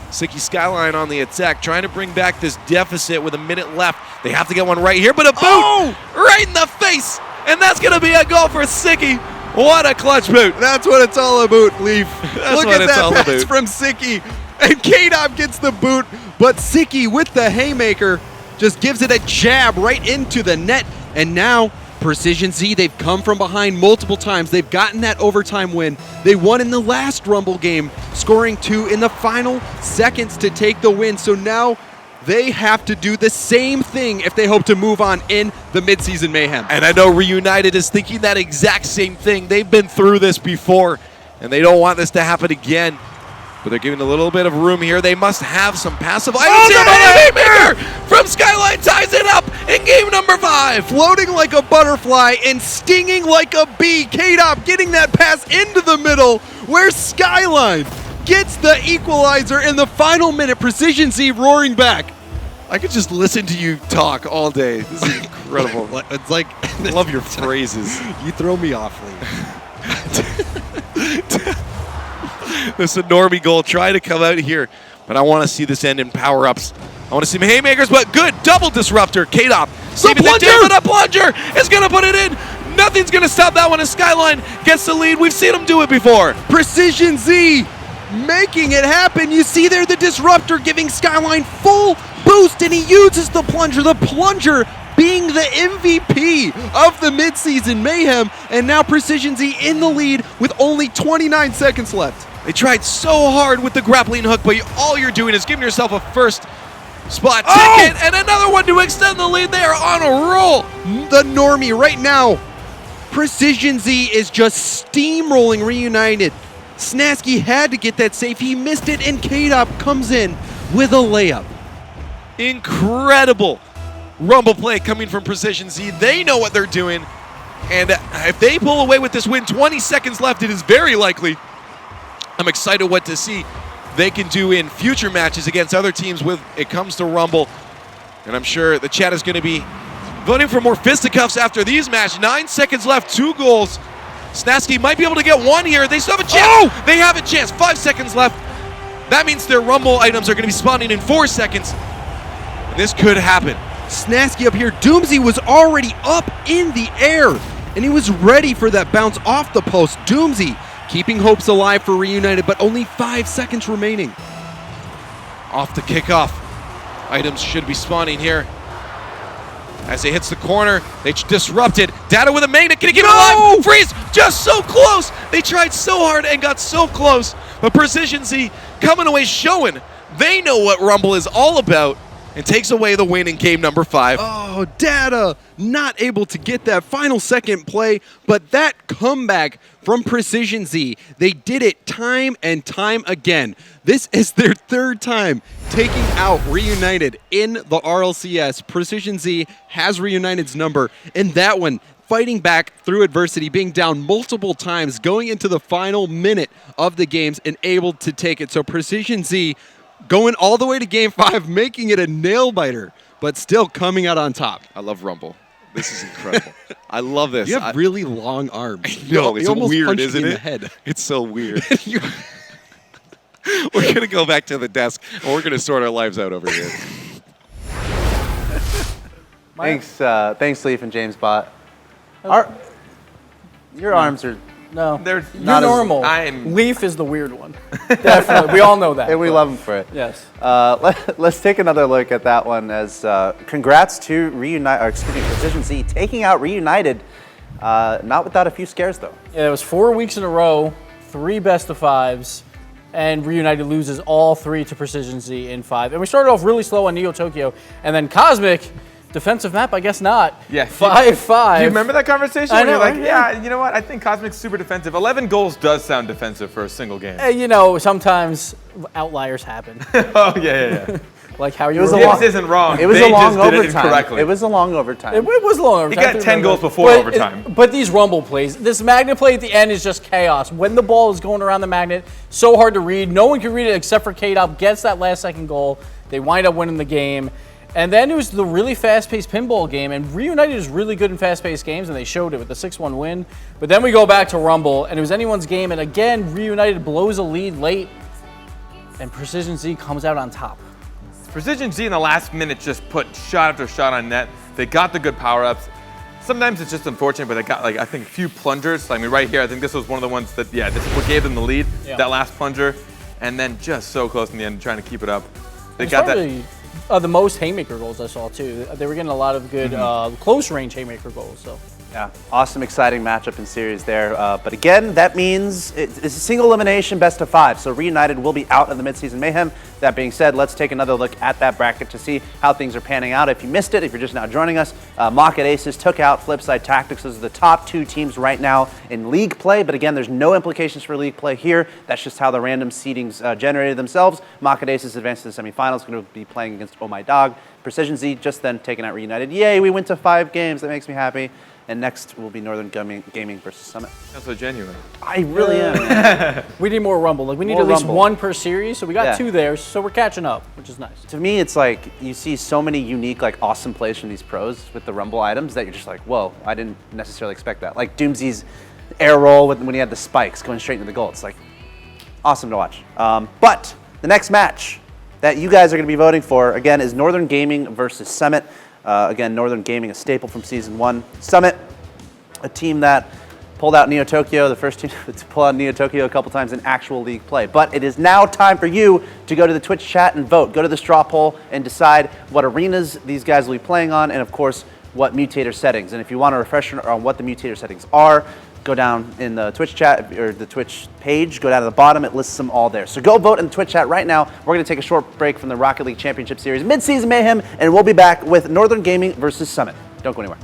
Sicky Skyline on the attack, trying to bring back this deficit with a minute left. They have to get one right here, but a boot right in the face. And that's going to be a goal for Sicky. What a clutch boot. That's what it's all about, Leaf. That's Look what at it's that all pass about. from Sicky. And K-Dop gets the boot, but Sicky with the haymaker just gives it a jab right into the net. And now Precision Z, they've come from behind multiple times. They've gotten that overtime win. They won in the last Rumble game, scoring 2 in the final seconds to take the win. So now they have to do the same thing if they hope to move on in the midseason Mayhem. And I know Reunited is thinking that exact same thing. They've been through this before, and they don't want this to happen again. But they're giving a little bit of room here. They must have some passive items here. The haymaker from Skyline ties it up in game number 5. Floating like a butterfly and stinging like a bee. K-Dop getting that pass into the middle where Skyline gets the equalizer in the final minute. Precision Z roaring back. I could just listen to you talk all day. This is incredible. It's like, I love your phrases. You throw me off, Lee. This enormous goal trying to come out here, but I want to see this end in power-ups. I want to see my haymakers, but good double disruptor. K-Dop saving the day, but a plunger is going to put it in. Nothing's going to stop that one as Skyline gets the lead. We've seen him do it before. Precision Z making it happen. You see there the disruptor giving Skyline full boost, and he uses the plunger. The plunger being the MVP of the midseason Mayhem, and now Precision Z in the lead with only 29 seconds left. They tried so hard with the grappling hook, but all you're doing is giving yourself a first spot ticket and another one to extend the lead. They are on a roll. The normie right now. Precision Z is just steamrolling Reunited. Snasky had to get that save. He missed it, and K-Dop comes in with a layup. Incredible Rumble play coming from Precision Z. They know what they're doing, and if they pull away with this win, 20 seconds left, it is very likely. I'm excited what to see they can do in future matches against other teams when it comes to Rumble. And I'm sure the chat is going to be voting for more fisticuffs after these matches. 9 seconds left, 2 goals. Snasky might be able to get one here. They still have a chance. They have a chance. 5 seconds left. That means their Rumble items are going to be spawning in 4 seconds. And this could happen. Snasky up here. Doomsy was already up in the air, and he was ready for that bounce off the post. Doomsy keeping hopes alive for Reunited, but only 5 seconds remaining. Off the kickoff. Items should be spawning here. As it hits the corner, they disrupted. Data with a magnet. Can he keep it alive? Freeze! Just so close! They tried so hard and got so close. But Precision Z coming away showing they know what Rumble is all about and takes away the win in game number 5. Oh, Data not able to get that final second play, but that comeback from Precision Z, they did it time and time again. This is their 3rd time taking out Reunited in the RLCS. Precision Z has Reunited's number, and that one fighting back through adversity, being down multiple times, going into the final minute of the games and able to take it. So Precision Z going all the way to game 5, making it a nail-biter, but still coming out on top. I love Rumble. This is incredible. I love this. You have really long arms. No, it's almost weird, punched me isn't in it? the head. It's so weird. We're going to go back to the desk, and we're going to sort our lives out over here. Thanks, Leaf and James Bot. Your arms are... No, They're you're not as- normal. I'm- Leaf is the weird one. Definitely, we all know that. And we love him for it. Yes. Let's take another look at that one. As congrats to Precision Z taking out Reunited. Not without a few scares though. Yeah, it was 4 weeks in a row, 3 best of 5s, and Reunited loses all 3 to Precision Z in 5. And we started off really slow on Neo Tokyo, and then Cosmic. Defensive map, I guess not. Yeah. 5-5. Do you remember that conversation? I Where know, you're like, right? yeah, you know what? I think Cosmic's super defensive. 11 goals does sound defensive for a single game. You know, sometimes outliers happen. Oh, yeah. Like how you was were. a long- Gibbs isn't wrong. It was They a long just did it overtime. incorrectly. It was a long overtime. It was long overtime. He got 10 goals before overtime. But these Rumble plays, this magnet play at the end is just chaos. When the ball is going around the magnet, so hard to read. No one can read it except for K-Dop. Gets that last second goal. They wind up winning the game. And then it was the really fast-paced pinball game, and Reunited is really good in fast-paced games, and they showed it with the 6-1 win. But then we go back to Rumble, and it was anyone's game, and again, Reunited blows a lead late, and Precision Z comes out on top. Precision Z in the last minute just put shot after shot on net. They got the good power-ups. Sometimes it's just unfortunate, but they got, like, I think a few plungers. I mean, right here, I think this was one of the ones that, yeah, this is what gave them the lead, that last plunger, and then just so close in the end, trying to keep it up. They got that. The most haymaker goals I saw too. They were getting a lot of good close range haymaker goals. So yeah, awesome, exciting matchup in series there. But again, that means it's a single elimination best of 5. So Reunited will be out of the midseason mayhem. That being said, let's take another look at that bracket to see how things are panning out. If you missed it, if you're just now joining us, Market Aces took out Flipside Tactics. Those are the top 2 teams right now in league play. But again, there's no implications for league play here. That's just how the random seedings generated themselves. Market Aces advanced to the semifinals, going to be playing against Oh My Dog. Precision Z just then taking out Reunited. Yay, we went to 5 games. That makes me happy. And next will be Northern Gaming versus Summit. That's so genuine. I really am. We need more Rumble. Like we need More at least Rumble. 1 per series. So we got 2 there. So we're catching up, which is nice. To me, it's like you see so many unique, like awesome plays from these pros with the Rumble items that you're just like, whoa, I didn't necessarily expect that. Like Doomsy's air roll when he had the spikes going straight into the goal. It's like awesome to watch. But the next match that you guys are going to be voting for, again, is Northern Gaming versus Summit. Again, Northern Gaming, a staple from Season 1. Summit, a team that pulled out Neo Tokyo, the first team to pull out Neo Tokyo a couple times in actual league play. But it is now time for you to go to the Twitch chat and vote. Go to the straw poll and decide what arenas these guys will be playing on, and of course, what mutator settings. And if you want a refresher on what the mutator settings are, go down in the Twitch chat or the Twitch page, go down to the bottom, it lists them all there. So go vote in the Twitch chat right now. We're going to take a short break from the Rocket League Championship Series Mid-Season Mayhem, and we'll be back with Northern Gaming versus Summit. Don't go anywhere.